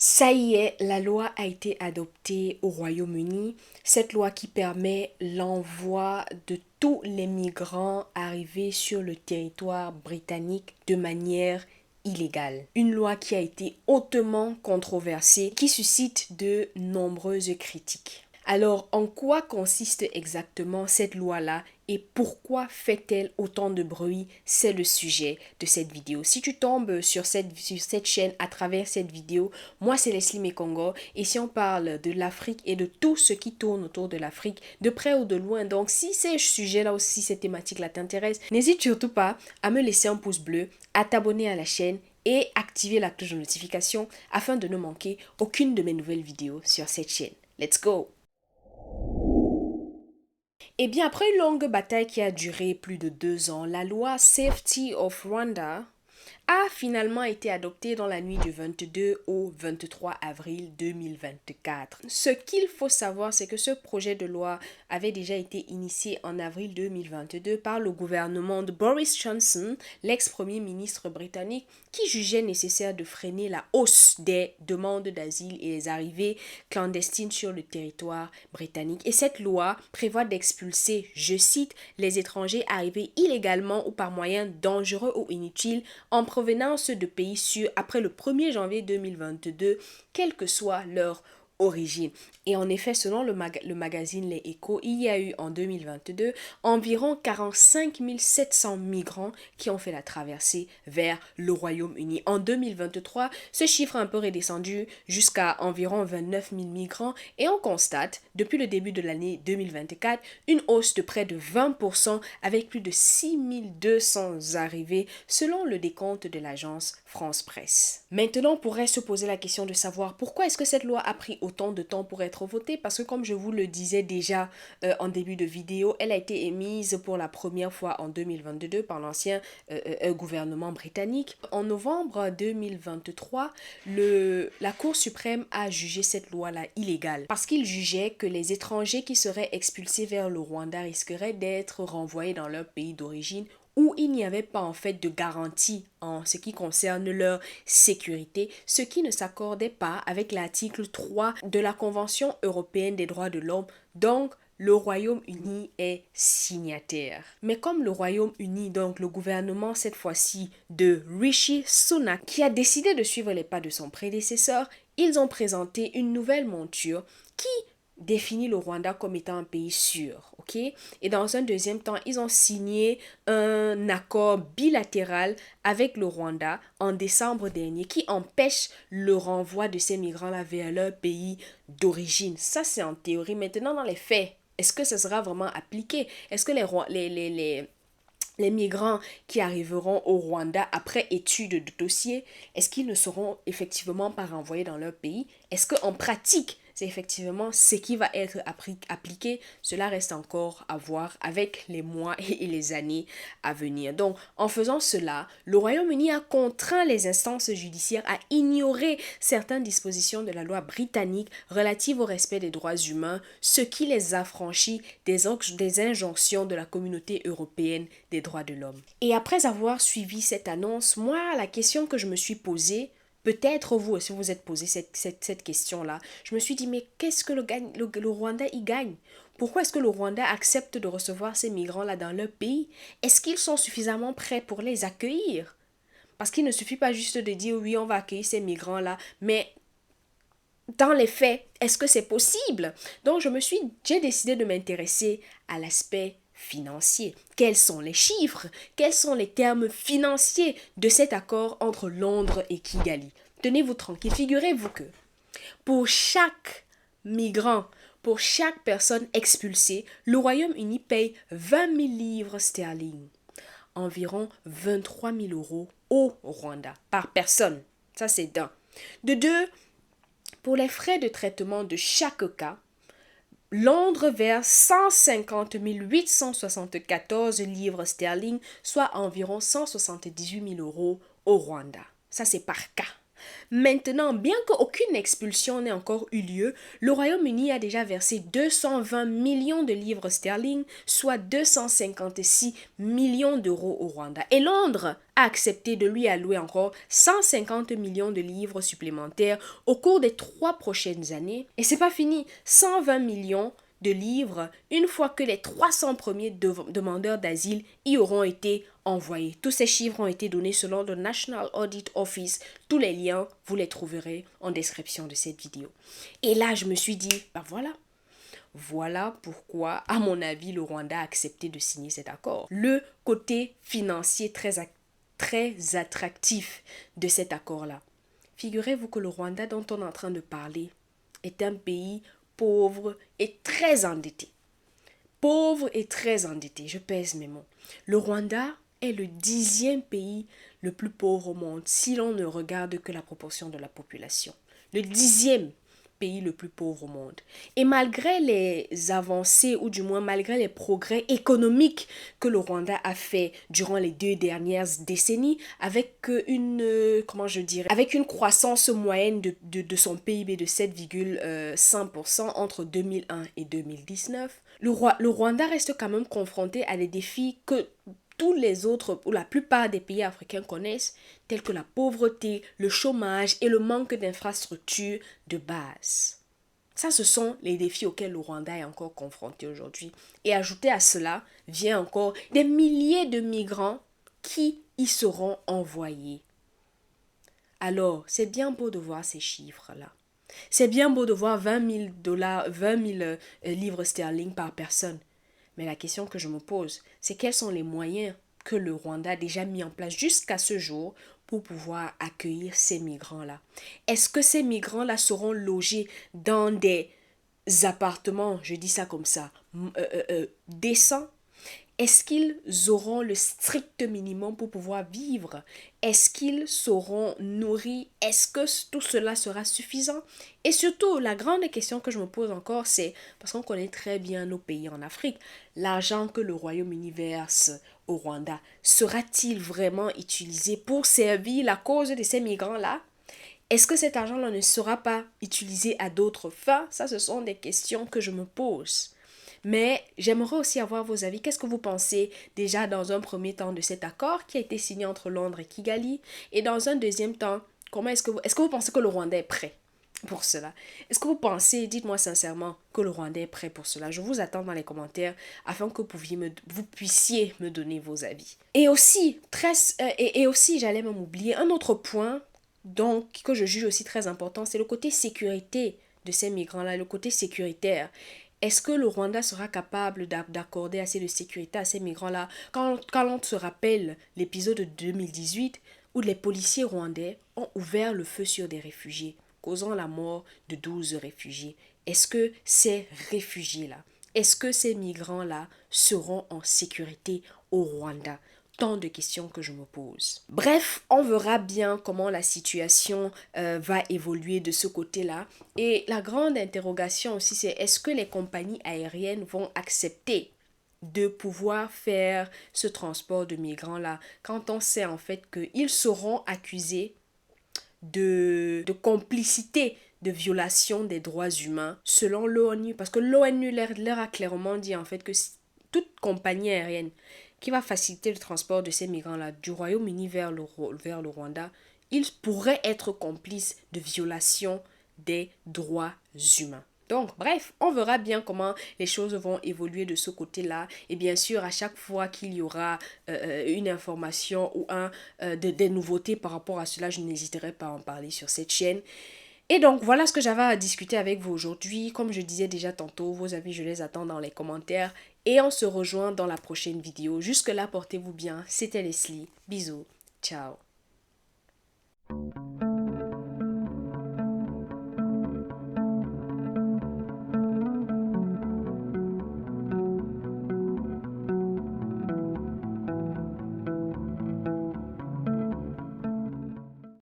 Ça y est, la loi a été adoptée au Royaume-Uni. Cette loi qui permet l'envoi de tous les migrants arrivés sur le territoire britannique de manière illégale. Une loi qui a été hautement controversée, qui suscite de nombreuses critiques. Alors, en quoi consiste exactement cette loi-là et pourquoi fait-elle autant de bruit? C'est le sujet de cette vidéo. Si tu tombes sur cette chaîne à travers cette vidéo, moi c'est Leslie Mekongo et si on parle de l'Afrique et de tout ce qui tourne autour de l'Afrique, de près ou de loin, donc si ces sujets-là aussi, ces thématiques-là t'intéressent, n'hésite surtout pas à me laisser un pouce bleu, à t'abonner à la chaîne et activer la cloche de notification afin de ne manquer aucune de mes nouvelles vidéos sur cette chaîne. Let's go! Eh bien, après une longue bataille qui a duré plus de 2 ans, la loi Safety of Rwanda a finalement été adoptée dans la nuit du 22 au 23 avril 2024. Ce qu'il faut savoir, c'est que ce projet de loi avait déjà été initié en avril 2022 par le gouvernement de Boris Johnson, l'ex-premier ministre britannique, qui jugeait nécessaire de freiner la hausse des demandes d'asile et les arrivées clandestines sur le territoire britannique. Et cette loi prévoit d'expulser, je cite, les étrangers arrivés illégalement ou par moyens dangereux ou inutiles en provenance de pays sûrs après le 1er janvier 2022, quelle que soit leur origine. Et en effet, selon le magazine Les Échos, il y a eu en 2022 environ 45 700 migrants qui ont fait la traversée vers le Royaume-Uni. En 2023, ce chiffre a un peu redescendu jusqu'à environ 29 000 migrants et on constate, depuis le début de l'année 2024, une hausse de près de 20% avec plus de 6 200 arrivées selon le décompte de l'agence France Presse. Maintenant, on pourrait se poser la question de savoir pourquoi est-ce que cette loi a pris autant de temps pour être votée, parce que comme je vous le disais déjà en début de vidéo, elle a été émise pour la première fois en 2022 par l'ancien gouvernement britannique. En novembre 2023, la Cour suprême a jugé cette loi-là illégale parce qu'il jugeait que les étrangers qui seraient expulsés vers le Rwanda risqueraient d'être renvoyés dans leur pays d'origine où il n'y avait pas en fait de garantie en ce qui concerne leur sécurité, ce qui ne s'accordait pas avec l'article 3 de la Convention européenne des droits de l'homme. Donc, le Royaume-Uni est signataire. Mais comme le Royaume-Uni, donc le gouvernement cette fois-ci de Rishi Sunak, qui a décidé de suivre les pas de son prédécesseur, ils ont présenté une nouvelle monture qui définit le Rwanda comme étant un pays sûr, ok? Et dans un deuxième temps, ils ont signé un accord bilatéral avec le Rwanda en décembre dernier qui empêche le renvoi de ces migrants-là vers leur pays d'origine. Ça, c'est en théorie. Maintenant, dans les faits, est-ce que ça sera vraiment appliqué? Est-ce que les migrants qui arriveront au Rwanda après étude de dossier, est-ce qu'ils ne seront effectivement pas renvoyés dans leur pays? Est-ce qu'en pratique, c'est effectivement ce qui va être appliqué? Cela reste encore à voir avec les mois et les années à venir. Donc, en faisant cela, le Royaume-Uni a contraint les instances judiciaires à ignorer certaines dispositions de la loi britannique relatives au respect des droits humains, ce qui les affranchit des injonctions de la communauté européenne des droits de l'homme. Et après avoir suivi cette annonce, moi, la question que je me suis posée, peut-être vous aussi vous êtes posé cette question-là. Je me suis dit, mais qu'est-ce que le Rwanda y gagne? Pourquoi est-ce que le Rwanda accepte de recevoir ces migrants-là dans leur pays? Est-ce qu'ils sont suffisamment prêts pour les accueillir? Parce qu'il ne suffit pas juste de dire, oui, on va accueillir ces migrants-là, mais dans les faits, est-ce que c'est possible? Donc, j'ai décidé de m'intéresser à l'aspect financier. Quels sont les chiffres? Quels sont les termes financiers de cet accord entre Londres et Kigali? Tenez-vous tranquille, figurez-vous que pour chaque migrant, pour chaque personne expulsée, le Royaume-Uni paye 20 000 livres sterling, environ 23 000 euros au Rwanda, par personne. Ça, c'est d'un. De deux, pour les frais de traitement de chaque cas, Londres verse 150 874 livres sterling, soit environ 178 000 euros au Rwanda. Ça, c'est par cas. Maintenant, bien qu'aucune expulsion n'ait encore eu lieu, le Royaume-Uni a déjà versé 220 millions de livres sterling, soit 256 millions d'euros au Rwanda. Et Londres a accepté de lui allouer encore 150 millions de livres supplémentaires au cours des 3 prochaines années. Et c'est pas fini, 120 millions de livres une fois que les 300 premiers demandeurs d'asile y auront été envoyés. Tous ces chiffres ont été donnés selon le National Audit Office. Tous les liens, vous les trouverez en description de cette vidéo. Et là, je me suis dit, ben voilà. Voilà pourquoi, à mon avis, le Rwanda a accepté de signer cet accord. Le côté financier très attractif de cet accord-là. Figurez-vous que le Rwanda dont on est en train de parler est un pays pauvre et très endetté. Pauvre et très endetté, je pèse mes mots. Le Rwanda est le 10e pays le plus pauvre au monde si l'on ne regarde que la proportion de la population. Le 10e pays le plus pauvre au monde. Et malgré les avancées, ou du moins malgré les progrès économiques que le Rwanda a fait durant les 2 dernières décennies, avec avec une croissance moyenne de son PIB de 7,5% entre 2001 et 2019, le Rwanda reste quand même confronté à des défis que tous les autres, ou la plupart des pays africains connaissent, tels que la pauvreté, le chômage et le manque d'infrastructures de base. Ça, ce sont les défis auxquels le Rwanda est encore confronté aujourd'hui. Et ajouté à cela, vient encore des milliers de migrants qui y seront envoyés. Alors, c'est bien beau de voir ces chiffres-là. C'est bien beau de voir 20 000 dollars, 20 000 livres sterling par personne. Mais la question que je me pose, c'est quels sont les moyens que le Rwanda a déjà mis en place jusqu'à ce jour pour pouvoir accueillir ces migrants-là. Est-ce que ces migrants-là seront logés dans des appartements, je dis ça comme ça, décents? Est-ce qu'ils auront le strict minimum pour pouvoir vivre? Est-ce qu'ils seront nourris? Est-ce que tout cela sera suffisant? Et surtout, la grande question que je me pose encore, c'est, parce qu'on connaît très bien nos pays en Afrique, l'argent que le Royaume-Uni verse au Rwanda, sera-t-il vraiment utilisé pour servir la cause de ces migrants-là? Est-ce que cet argent-là ne sera pas utilisé à d'autres fins? Ça, ce sont des questions que je me pose. Mais j'aimerais aussi avoir vos avis. Qu'est-ce que vous pensez déjà dans un premier temps de cet accord qui a été signé entre Londres et Kigali? Et dans un deuxième temps, est-ce que vous pensez que le Rwanda est prêt pour cela? Est-ce que vous pensez, dites-moi sincèrement, que le Rwanda est prêt pour cela? Je vous attends dans les commentaires afin que vous puissiez me donner vos avis. Et aussi, j'allais même oublier un autre point donc, que je juge aussi très important, c'est le côté sécurité de ces migrants-là, le côté sécuritaire. Est-ce que le Rwanda sera capable d'accorder assez de sécurité à ces migrants-là? Quand on se rappelle l'épisode de 2018 où les policiers rwandais ont ouvert le feu sur des réfugiés, causant la mort de 12 réfugiés. Est-ce que ces réfugiés-là, est-ce que ces migrants-là seront en sécurité au Rwanda? Tant de questions que je me pose. Bref, on verra bien comment la situation va évoluer de ce côté-là. Et la grande interrogation aussi, c'est est-ce que les compagnies aériennes vont accepter de pouvoir faire ce transport de migrants-là quand on sait en fait qu'ils seront accusés de complicité de violation des droits humains selon l'ONU. Parce que l'ONU leur a clairement dit en fait que toute compagnie aérienne qui va faciliter le transport de ces migrants-là du Royaume-Uni vers le Rwanda, ils pourraient être complices de violation des droits humains. Donc, bref, on verra bien comment les choses vont évoluer de ce côté-là. Et bien sûr, à chaque fois qu'il y aura une information ou des nouveautés par rapport à cela, je n'hésiterai pas à en parler sur cette chaîne. Et donc, voilà ce que j'avais à discuter avec vous aujourd'hui. Comme je disais déjà tantôt, vos avis, je les attends dans les commentaires. Et on se rejoint dans la prochaine vidéo. Jusque-là, portez-vous bien. C'était Leslie. Bisous. Ciao.